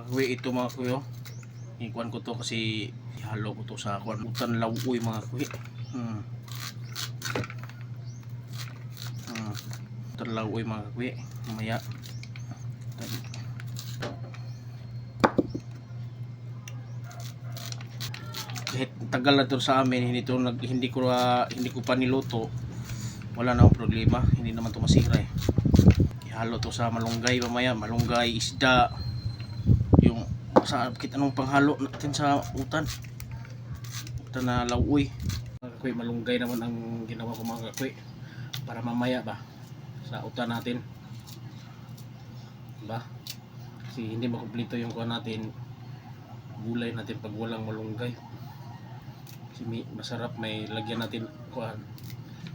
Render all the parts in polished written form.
kakwi, ito mga kuya. Ikuan ko to kasi ihalo ko to sa kuan utan lawuy mga kuya. Utan lawuy mga kuya. Mamaya. Kahit tagal na to sa amin, hindi ko pa niluto. Wala na problema, hindi naman to masira eh. Ihalo to sa malunggay mamaya, malunggay, isda. Yung sa kit anong panghalo natin sa utan na lawuy. Kakwi, malunggay naman ang ginawa ko mga kakwi para mamaya ba sa utan natin, diba? Kasi hindi makumpleto yung kuha natin, gulay natin pag walang malunggay. Kasi masarap, may lagyan natin kuhan.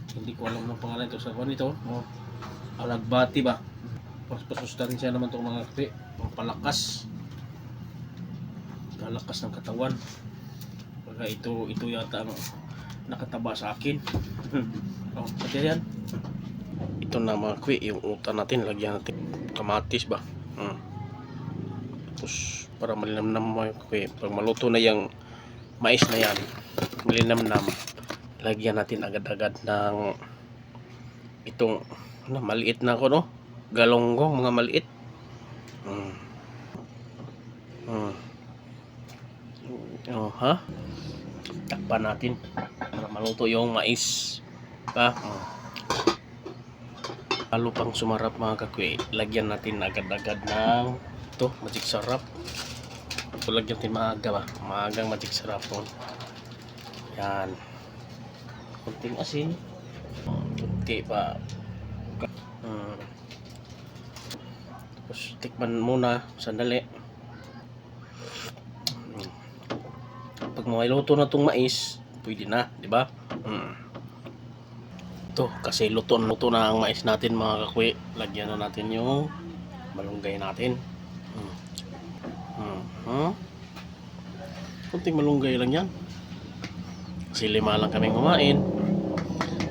Hindi ko alam ng pangalan ito sa kuhan ito. Alagbati ba? Pasustansya naman itong mga kakwi, palakas ng katawan. Pagka ito yata ang nakataba sa akin. Pati yan. Ito na mga kakwi, yung utan natin, lagyan natin kamatis ba. Tapos para malinamnam mga kakwi, pag maluto na yung mais na yan, malinamnam, lagyan natin agad-agad ng itong maliit na ako, no? Galonggong, mga maliit. Ha? Takpan natin para maluto yung mais. Lalo pang sumarap mga kakwi, lagyan natin agad-agad ng ito, magic sarap. Ito lagyan natin maaga ba? Maagang magic sarap po. Yan. Kunting asin. Kunti pa. Tapos tikman muna sandali. Pag mailuto na tong mais, pwede na, di ba? Ito kasi luto na ang mais natin mga kakwi. Lagyan na natin yung malunggay natin. Kunting malunggay lang yan. Kasi 5 lang kaming kumain.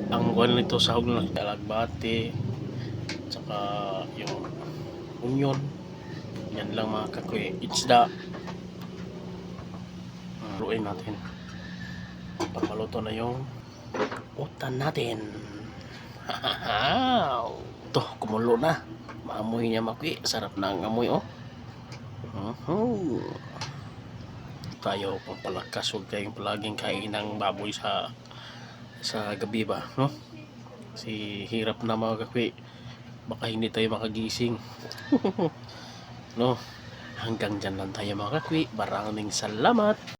Ang kuwan nito sahog na alagbati, saka yung onion. Yan lang mga kakwi. Isda. Haluin natin para maluto na yung utan natin. Ito, kumulo na. Maamoy niya makwi. Sarap na ang amoy, oh. Tayo pampalakas, huwag kayong palaging kain ng baboy sa gabi ba, no? Kasi hirap na mga kakwi, baka hindi tayo makagising. No, hanggang dyan lang tayo mga kakwi. Maraming salamat.